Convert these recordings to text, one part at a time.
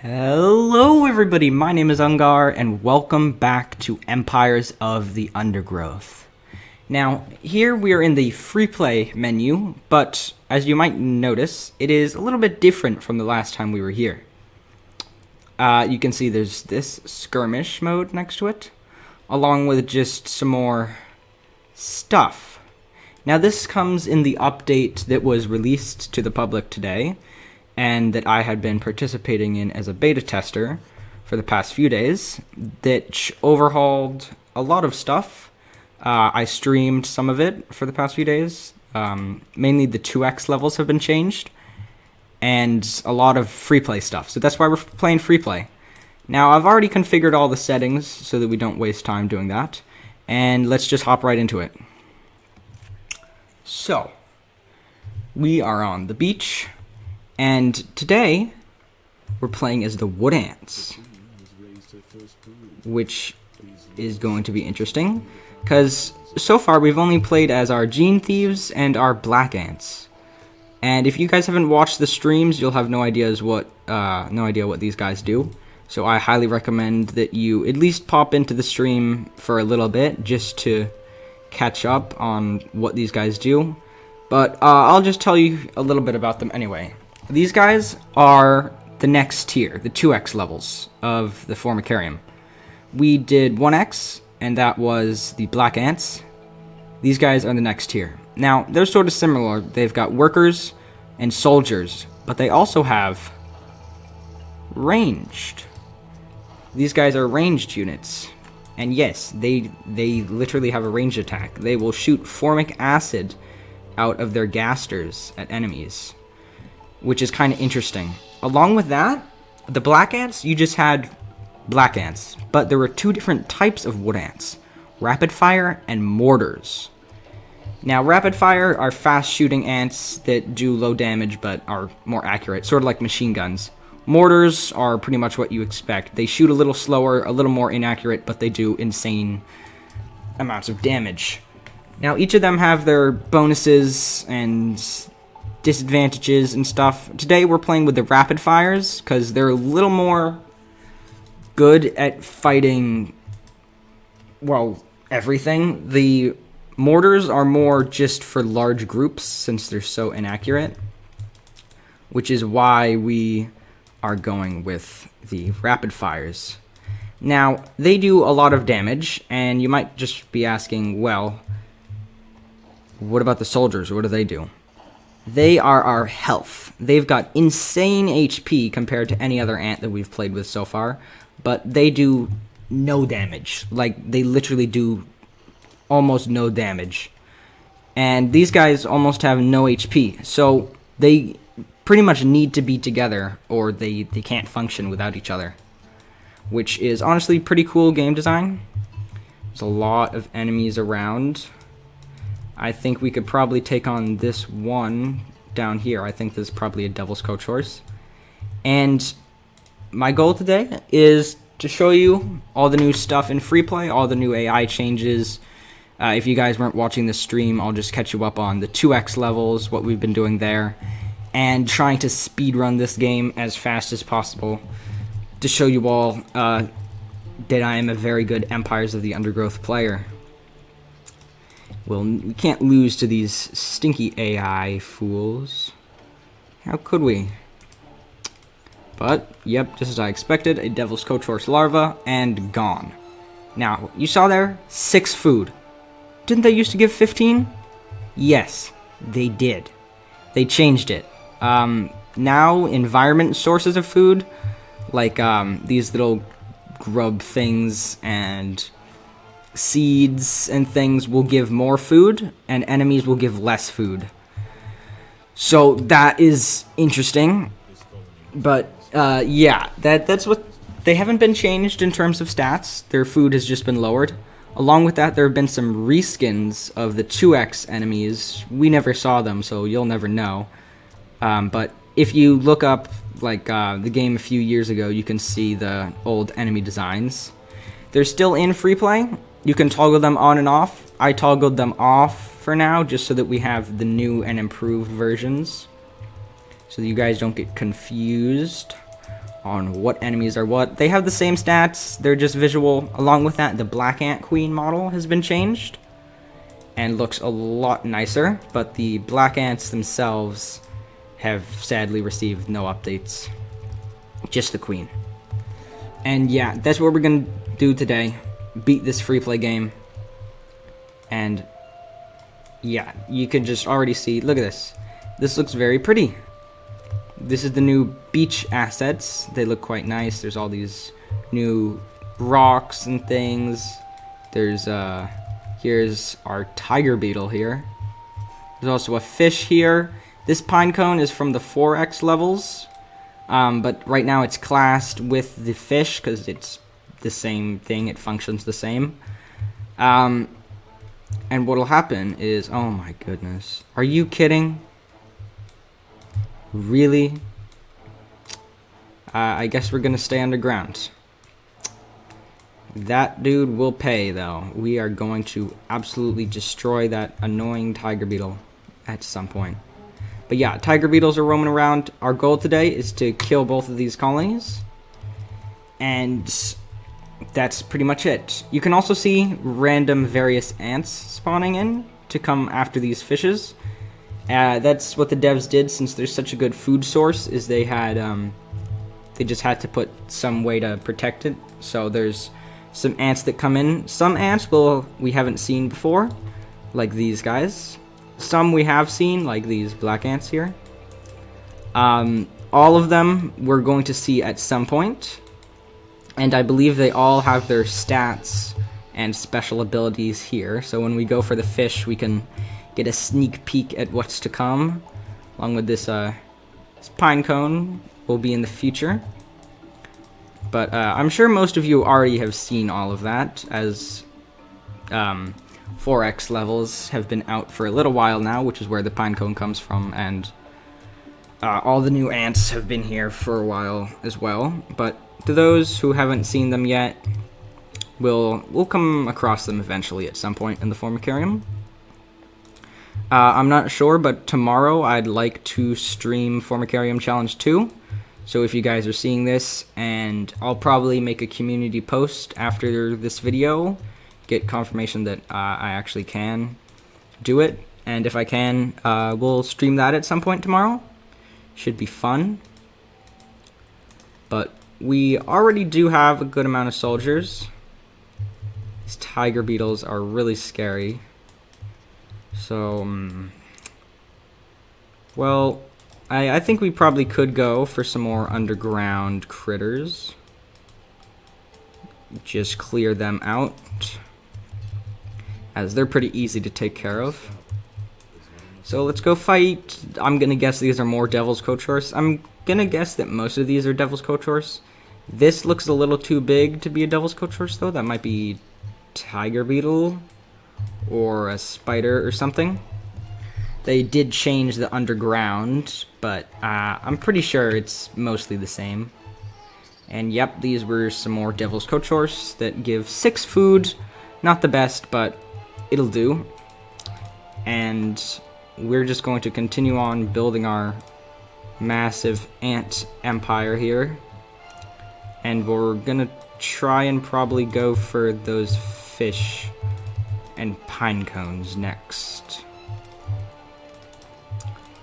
Hello everybody, my name is Ungar and welcome back to Empires of the Undergrowth. Now, here we are in the Freeplay menu, but as you might notice, it is a little bit different from the last time we were here. You can see there's this skirmish mode next to it, along with just some more stuff. Now this comes in the update that was released to the public today, and that I had been participating in as a beta tester for the past few days, that overhauled a lot of stuff. I streamed some of it for the past few days. Mainly the 2x levels have been changed, and a lot of Freeplay stuff. So that's why we're playing Freeplay. Now, I've already configured all the settings so that we don't waste time doing that, and let's just hop right into it. So, we are on the beach. And today, we're playing as the wood ants, which is going to be interesting, because so far we've only played as our gene thieves and our black ants. And if you guys haven't watched the streams, you'll have no idea what these guys do. So I highly recommend that you at least pop into the stream for a little bit, just to catch up on what these guys do. But I'll just tell you a little bit about them anyway. These guys are the next tier, the 2x levels of the Formicarium. We did 1x, and that was the black ants. These guys are the next tier. Now, they're sort of similar. They've got workers and soldiers, but they also have ranged. These guys are ranged units. And yes, they literally have a ranged attack. They will shoot formic acid out of their gasters at enemies, which is kind of interesting. Along with that, the black ants, you just had black ants, but there were two different types of wood ants, rapid fire and mortars. Now, rapid fire are fast shooting ants that do low damage but are more accurate, sort of like machine guns. Mortars are pretty much what you expect. They shoot a little slower, a little more inaccurate, but they do insane amounts of damage. Now, each of them have their bonuses and disadvantages and stuff. Today we're playing with the rapid fires because they're a little more good at fighting, well, everything. The mortars are more just for large groups since they're so inaccurate, which is why we are going with the rapid fires. Now, they do a lot of damage, and you might just be asking, well, what about the soldiers? What do they do? They are our health. They've got insane HP compared to any other ant that we've played with so far, but they do no damage. Like, they literally do almost no damage. And these guys almost have no HP, so they pretty much need to be together or they can't function without each other, which is honestly pretty cool game design. There's a lot of enemies around. I think we could probably take on this one down here. I think this is probably a Devil's Coach horse. And my goal today is to show you all the new stuff in Freeplay, all the new AI changes. If you guys weren't watching the stream, I'll just catch you up on the 2x levels, what we've been doing there, and trying to speedrun this game as fast as possible to show you all that I am a very good Empires of the Undergrowth player. Well, we can't lose to these stinky AI fools. How could we? But, yep, just as I expected, a Devil's Coach horse larva, and gone. Now, you saw there, 6 food. Didn't they used to give 15? Yes, they did. They changed it. Now, environment sources of food, like these little grub things and seeds and things, will give more food, and enemies will give less food. So that is interesting. But yeah, that's what they haven't been changed in terms of stats. Their food has just been lowered. Along with that, there have been some reskins of the 2x enemies. We never saw them, so you'll never know. But if you look up like the game a few years ago, you can see the old enemy designs. They're still in Freeplay. You can toggle them on and off. I toggled them off for now, just so that we have the new and improved versions, so that you guys don't get confused. on what enemies are what. They have the same stats, they're just visual. Along with that, the Black Ant Queen model has been changed and looks a lot nicer, but the Black Ants themselves have sadly received no updates. Just the Queen. And yeah, that's what we're gonna do today. Beat this free play game. And yeah, you can just already see, look at this. This looks very pretty. This is the new beach assets. They look quite nice. There's all these new rocks and things. There's here's our tiger beetle here. There's also a fish here. This pine cone is from the 4X levels. But right now it's classed with the fish because it's the same thing. It functions the same. And what'll happen is, oh my goodness. Are you kidding? Really? I guess we're gonna stay underground. That dude will pay, though. We are going to absolutely destroy that annoying tiger beetle at some point. But yeah, tiger beetles are roaming around. Our goal today is to kill both of these colonies. And that's pretty much it. You can also see random various ants spawning in to come after these fishes. That's what the devs did, since there's such a good food source, is they had they just had to put some way to protect it. So there's some ants that come in. Some ants we haven't seen before, like these guys. Some we have seen, like these black ants here. All of them we're going to see at some point, and I believe they all have their stats and special abilities here. So when we go for the fish, we can get a sneak peek at what's to come, along with this pine cone will be in the future. But I'm sure most of you already have seen all of that, as 4X levels have been out for a little while now, which is where the pine cone comes from, and all the new ants have been here for a while as well. But to those who haven't seen them yet, we'll come across them eventually at some point in the Formicarium. I'm not sure, but tomorrow I'd like to stream Formicarium Challenge 2. So if you guys are seeing this, and I'll probably make a community post after this video, get confirmation that I actually can do it. And if I can, we'll stream that at some point tomorrow. Should be fun. But we already do have a good amount of soldiers. These tiger beetles are really scary. So, well, I think we probably could go for some more underground critters. Just clear them out, as they're pretty easy to take care of. So let's go fight. I'm gonna guess these are more Devil's Coach Horse. I'm gonna guess that most of these are Devil's Coach Horse. This looks a little too big to be a Devil's Coach Horse, though. That might be tiger beetle or a spider or something. They did change the underground, but I'm pretty sure it's mostly the same. And yep, these were some more Devil's Coach Horse that give 6 food. Not the best, but it'll do. And we're just going to continue on building our massive ant empire here. And we're gonna try and probably go for those fish and pine cones next.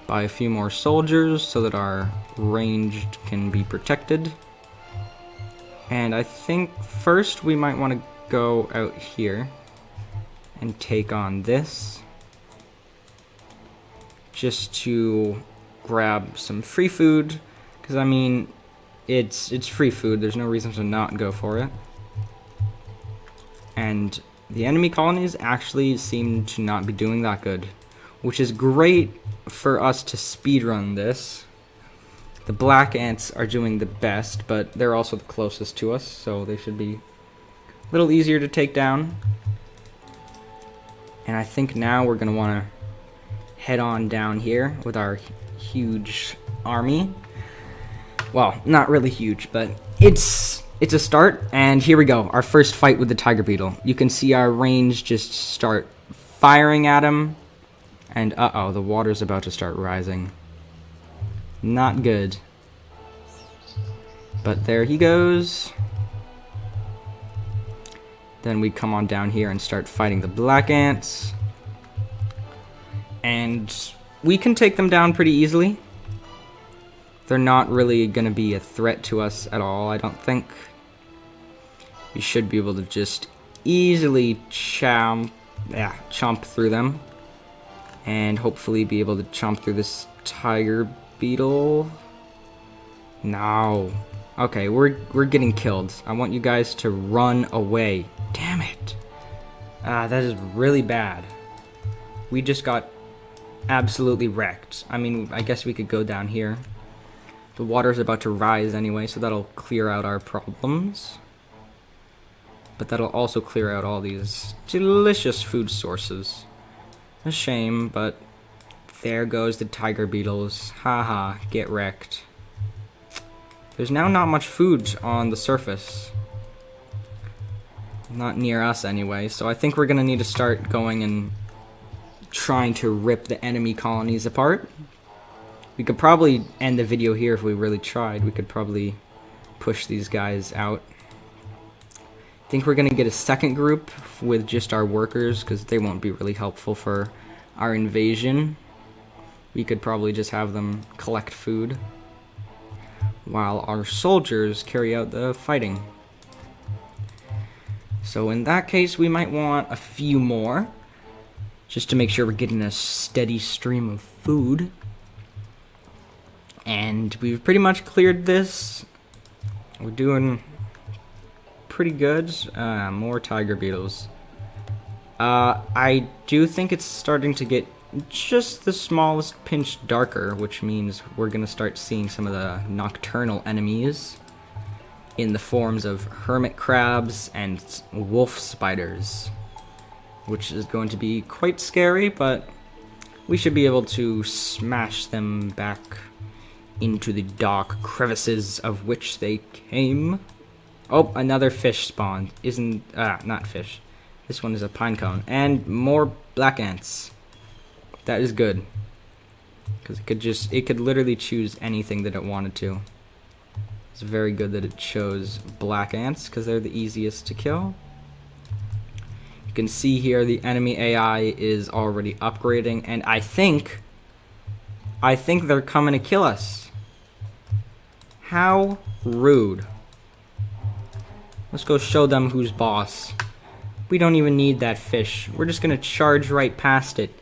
Buy a few more soldiers so that our ranged can be protected. And I think first we might want to go out here and take on this, just to grab some free food, because I mean it's free food, there's no reason to not go for it. And the enemy colonies actually seem to not be doing that good, which is great for us to speedrun this. The black ants are doing the best, but they're also the closest to us, so they should be a little easier to take down. And I think now we're going to want to head on down here with our huge army. Well, not really huge, but it's a start. And here we go, our first fight with the tiger beetle. You can see our range just start firing at him. And uh-oh, the water's about to start rising. Not good. But there he goes. Then we come on down here and start fighting the black ants. And we can take them down pretty easily. They're not really going to be a threat to us at all, I don't think. We should be able to just easily chomp through them. And hopefully be able to chomp through this tiger beetle. No. Okay, we're getting killed. I want you guys to run away. Damn it. That is really bad. We just got absolutely wrecked. I mean, I guess we could go down here. The water's about to rise anyway, so that'll clear out our problems. But that'll also clear out all these delicious food sources. A shame, but there goes the tiger beetles. Haha, get wrecked. There's now not much food on the surface. Not near us anyway, so I think we're gonna need to start going and trying to rip the enemy colonies apart. We could probably end the video here if we really tried. We could probably push these guys out. I think we're gonna get a second group with just our workers, because they won't be really helpful for our invasion. We could probably just have them collect food while our soldiers carry out the fighting. So in that case, we might want a few more, just to make sure we're getting a steady stream of food. And we've pretty much cleared this. We're doing pretty good. More tiger beetles. I do think it's starting to get just the smallest pinch darker, which means we're going to start seeing some of the nocturnal enemies in the forms of hermit crabs and wolf spiders, which is going to be quite scary, but we should be able to smash them back into the dark crevices of which they came. Oh, another fish spawned. Not fish. This one is a pine cone. And more black ants. That is good. Because it could literally choose anything that it wanted to. It's very good that it chose black ants, because they're the easiest to kill. You can see here the enemy AI is already upgrading, and I think they're coming to kill us. How rude. Let's go show them who's boss. We don't even need that fish. We're just gonna charge right past it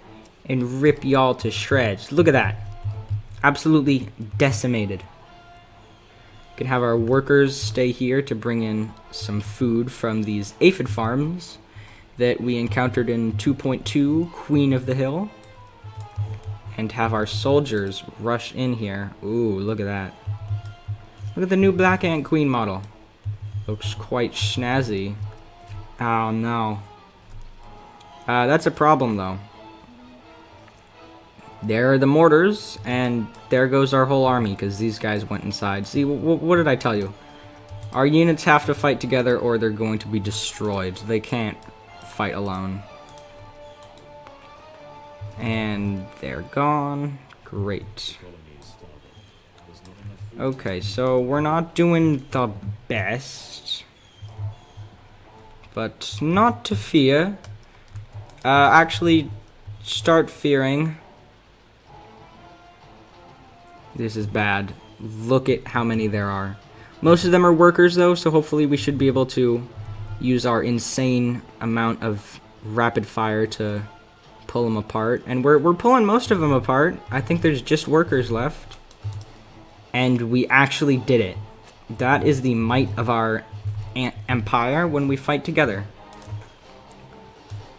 and rip y'all to shreds. Look at that. Absolutely decimated. We can have our workers stay here to bring in some food from these aphid farms that we encountered in 2.2, Queen of the Hill. And have our soldiers rush in here. Ooh, look at that. Look at the new Black Ant Queen model. Looks quite snazzy. Oh no. That's a problem though. There are the mortars, and there goes our whole army, because these guys went inside. See, what did I tell you? Our units have to fight together or they're going to be destroyed. They can't fight alone. And they're gone. Great. Okay, so we're not doing the best, but not to fear. Actually, start fearing. This is bad. Look at how many there are. Most of them are workers though, so hopefully we should be able to use our insane amount of rapid fire to pull them apart. And we're pulling most of them apart. I think there's just workers left. And we actually did it. That is the might of our empire when we fight together.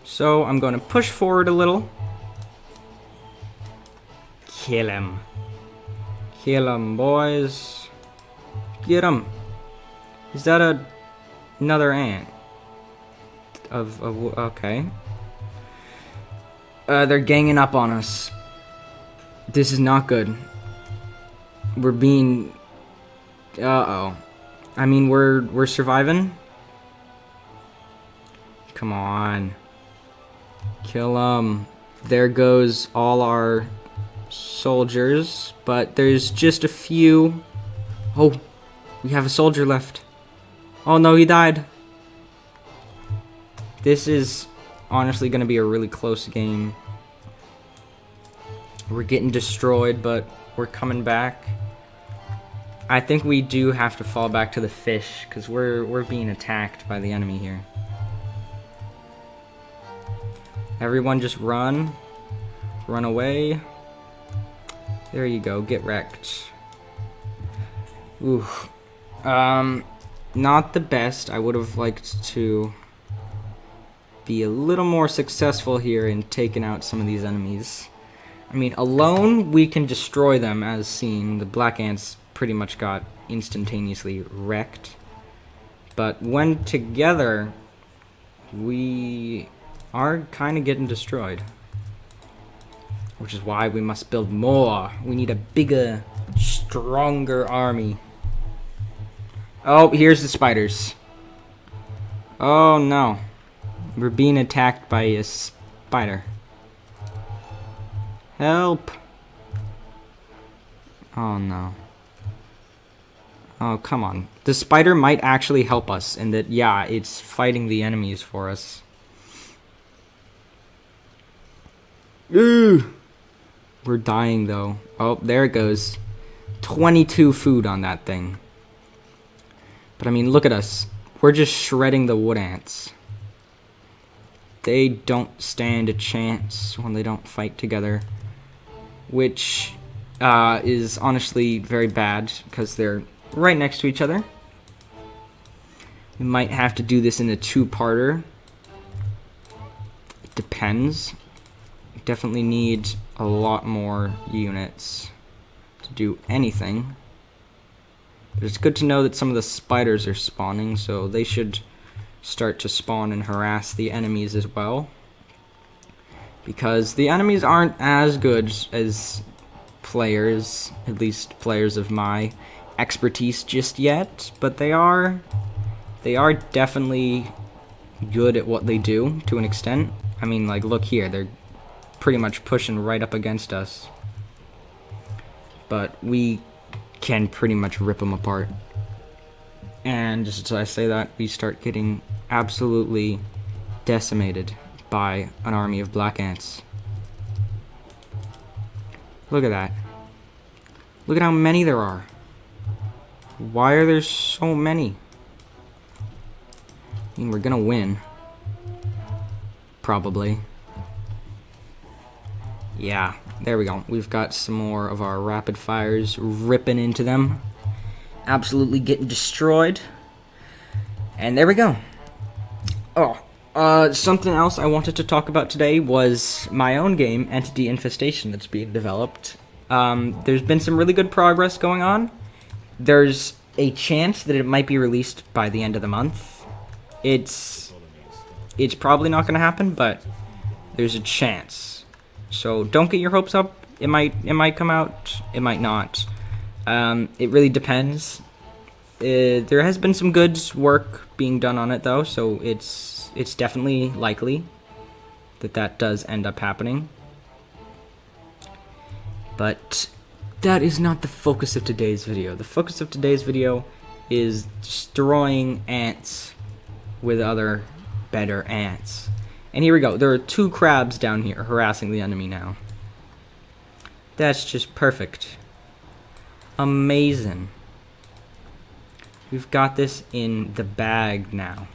So I'm going to push forward a little. Kill him. Kill him, boys. Get him. Is that another ant? Okay. They're ganging up on us. This is not good. We're being... Uh-oh. I mean, we're surviving. Come on. Kill them. There goes all our soldiers, but there's just a few. Oh, We have a soldier left. Oh no, he died. This is honestly going to be a really close game. We're getting destroyed, but we're coming back. I think we do have to fall back to the fish, because we're being attacked by the enemy here. Everyone just run. Run away. There you go, get wrecked. Ooh. Not the best. I would have liked to be a little more successful here in taking out some of these enemies. I mean, alone, we can destroy them, as seen. The black ants pretty much got instantaneously wrecked. But when together, we are kind of getting destroyed. Which is why we must build more. We need a bigger, stronger army. Oh, here's the spiders. Oh no. We're being attacked by a spider. Help! Oh no. Oh, come on. The spider might actually help us in that, yeah, it's fighting the enemies for us. Ooh! We're dying though. Oh, there it goes. 22 food on that thing. But I mean, look at us. We're just shredding the wood ants. They don't stand a chance when they don't fight together. Which is honestly very bad, because they're right next to each other. We might have to do this in a two-parter. It depends. We definitely need a lot more units to do anything. But it's good to know that some of the spiders are spawning, so they should start to spawn and harass the enemies as well. Because the enemies aren't as good as players, at least players of my expertise just yet, but they are definitely good at what they do to an extent. I mean, like, look here, they're pretty much pushing right up against us. But we can pretty much rip them apart. And just as I say that, we start getting absolutely decimated by an army of black ants. Look at that. Look at how many there are. Why are there so many? I mean, we're gonna win. Probably. Yeah, there we go. We've got some more of our rapid fires ripping into them. Absolutely getting destroyed. And there we go. Oh, something else I wanted to talk about today was my own game, Entity Infestation, that's being developed. There's been some really good progress going on. There's a chance that it might be released by the end of the month. It's probably not going to happen, but there's a chance. So don't get your hopes up. It might come out. It might not. It really depends. There has been some good work being done on it, though, so it's definitely likely that does end up happening. But that is not the focus of today's video. The focus of today's video is destroying ants with other better ants. And here we go. There are 2 crabs down here harassing the enemy now. That's just perfect. Amazing. We've got this in the bag now.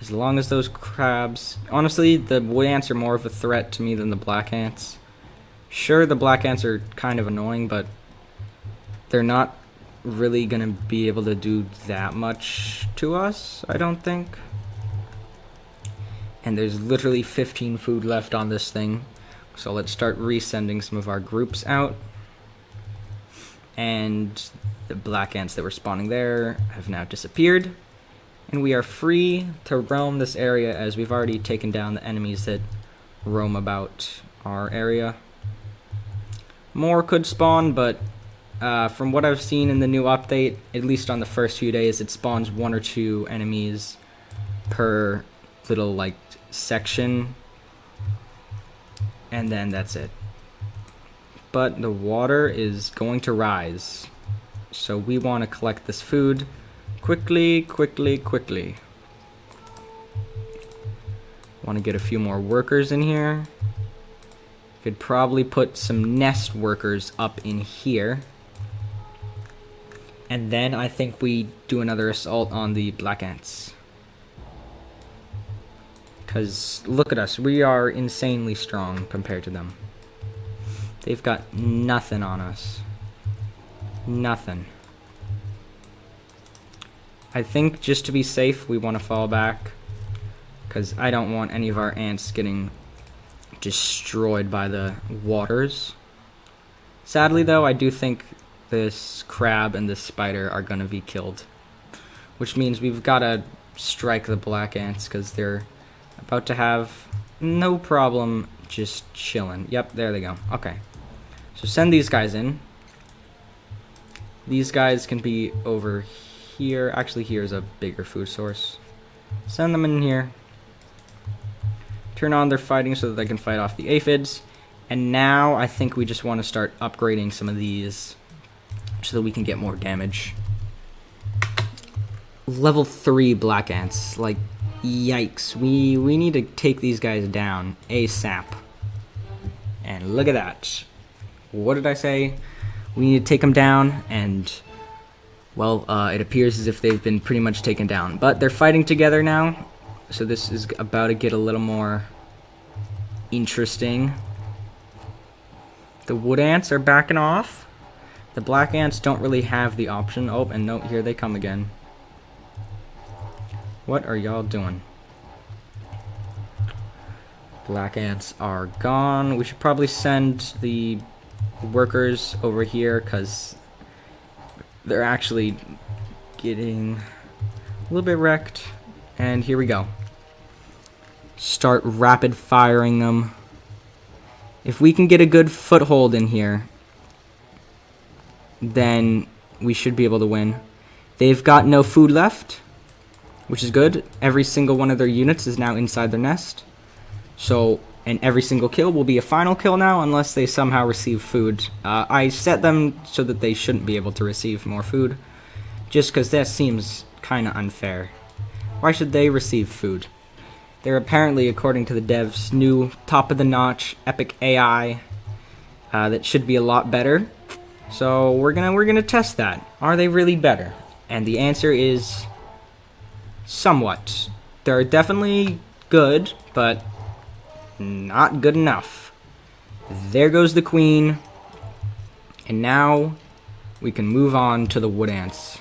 As long as those crabs... Honestly, the wood ants are more of a threat to me than the black ants. Sure, the black ants are kind of annoying, but they're not really going to be able to do that much to us, I don't think. And there's literally 15 food left on this thing. So let's start resending some of our groups out. And the black ants that were spawning there have now disappeared. And we are free to roam this area, as we've already taken down the enemies that roam about our area. More could spawn, but from what I've seen in the new update, at least on the first few days, it spawns 1 or 2 enemies per little, like, section. And then that's it. But the water is going to rise. So we want to collect this food quickly, quickly, quickly. Want to get a few more workers in here. Could probably put some nest workers up in here. And then I think we do another assault on the black ants. Because look at us, we are insanely strong compared to them. They've got nothing on us. Nothing. I think just to be safe, we want to fall back. Because I don't want any of our ants getting destroyed by the waters. Sadly though, I do think this crab and this spider are going to be killed. Which means we've got to strike the black ants because they're about to have no problem just chilling. Yep, there they go. Okay. So send these guys in. These guys can be over here. Actually, here's a bigger food source. Send them in here. Turn on their fighting so that they can fight off the aphids. And now I think we just want to start upgrading some of these so that we can get more damage. Level 3 black ants. Like, yikes. We need to take these guys down ASAP. And look at that. What did I say? We need to take them down, and well, it appears as if they've been pretty much taken down. But they're fighting together now, so this is about to get a little more interesting. The wood ants are backing off. The black ants don't really have the option. Oh, and no, here they come again. What are y'all doing? Black ants are gone. We should probably send the workers over here because they're actually getting a little bit wrecked. And here we go. Start rapid firing them. If we can get a good foothold in here, then we should be able to win. They've got no food left, which is good. Every single one of their units is now inside their nest. So, and every single kill will be a final kill now unless they somehow receive food. I set them so that they shouldn't be able to receive more food, just because that seems kind of unfair. Why should they receive food? They're apparently, according to the devs, new top-of-the-notch epic AI that should be a lot better. So we're gonna test that. Are they really better? And the answer is somewhat. They're definitely good, but not good enough. There goes the queen. And now we can move on to the wood ants.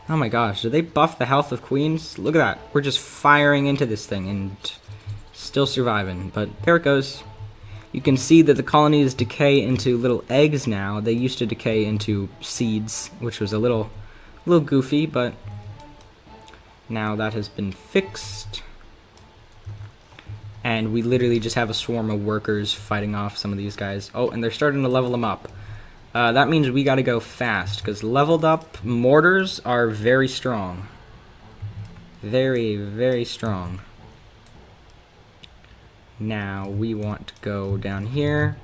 Oh my gosh, did they buff the health of queens? Look at that. We're just firing into this thing and still surviving. But there it goes. You can see that the colonies decay into little eggs now. They used to decay into seeds, which was a little goofy, but now that has been fixed. And we literally just have a swarm of workers fighting off some of these guys. Oh, and they're starting to level them up. That means we gotta go fast, because leveled up mortars are very strong. Very, very strong. Now, we want to go down here.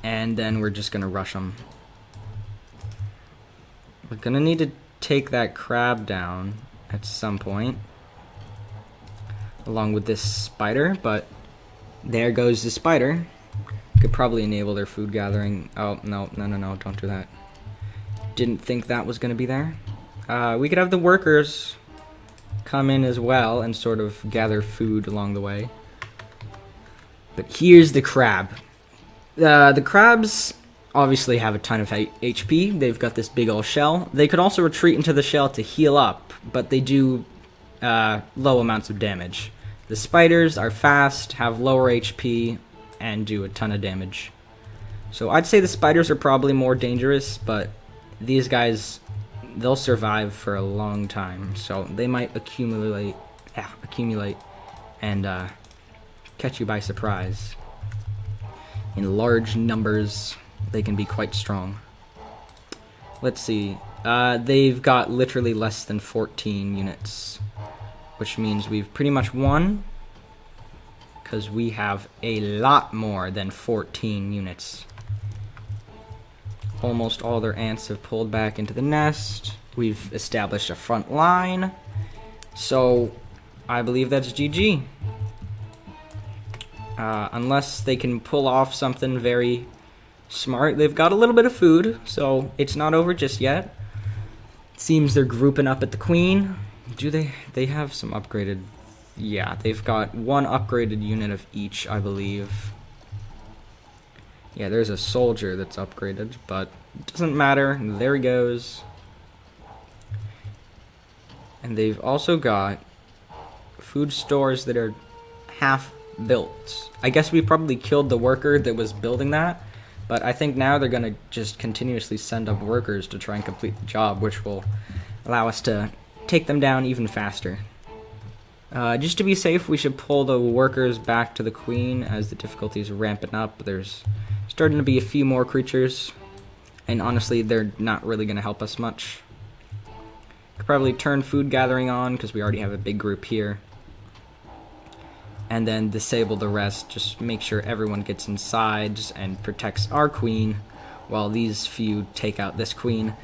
And then we're just gonna rush them. We're gonna need to take that crab down at some point. Along with this spider, but there goes the spider. Could probably enable their food gathering. Oh, no, don't do that. Didn't think that was going to be there. We could have the workers come in as well and sort of gather food along the way. But here's the crab. The crabs obviously have a ton of HP. They've got this big old shell. They could also retreat into the shell to heal up, but they do low amounts of damage. The spiders are fast, have lower HP, and do a ton of damage. So I'd say the spiders are probably more dangerous, but these guys, they'll survive for a long time. So they might accumulate and catch you by surprise. In large numbers, they can be quite strong. Let's see. They've got literally less than 14 units, which means we've pretty much won, because we have a lot more than 14 units. Almost all their ants have pulled back into the nest. We've established a front line. So, I believe that's GG. Unless they can pull off something very smart. They've got a little bit of food, so it's not over just yet. Seems they're grouping up at the queen. Do they have some upgraded? Yeah, they've got one upgraded unit of each, I believe. Yeah, there's a soldier that's upgraded, but it doesn't matter. There he goes. And they've also got food stores that are half built. I guess we probably killed the worker that was building that, but I think now they're going to just continuously send up workers to try and complete the job, which will allow us to take them down even faster. Just to be safe, we should pull the workers back to the queen as the difficulty is ramping up. There's starting to be a few more creatures, and honestly, they're not really going to help us much. Could probably turn food gathering on, because we already have a big group here. And then disable the rest, just make sure everyone gets inside and protects our queen, while these few take out this queen.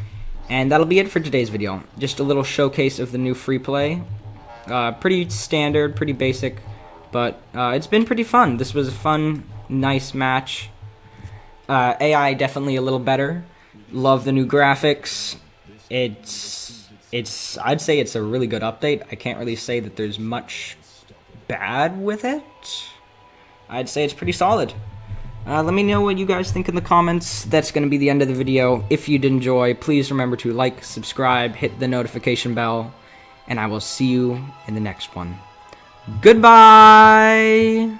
And that'll be it for today's video. Just a little showcase of the new Freeplay. Pretty standard, pretty basic, but it's been pretty fun. This was a fun, nice match. AI definitely a little better. Love the new graphics. I'd say it's a really good update. I can't really say that there's much bad with it. I'd say it's pretty solid. Let me know what you guys think in the comments. That's going to be the end of the video. If you did enjoy, please remember to like, subscribe, hit the notification bell, and I will see you in the next one. Goodbye!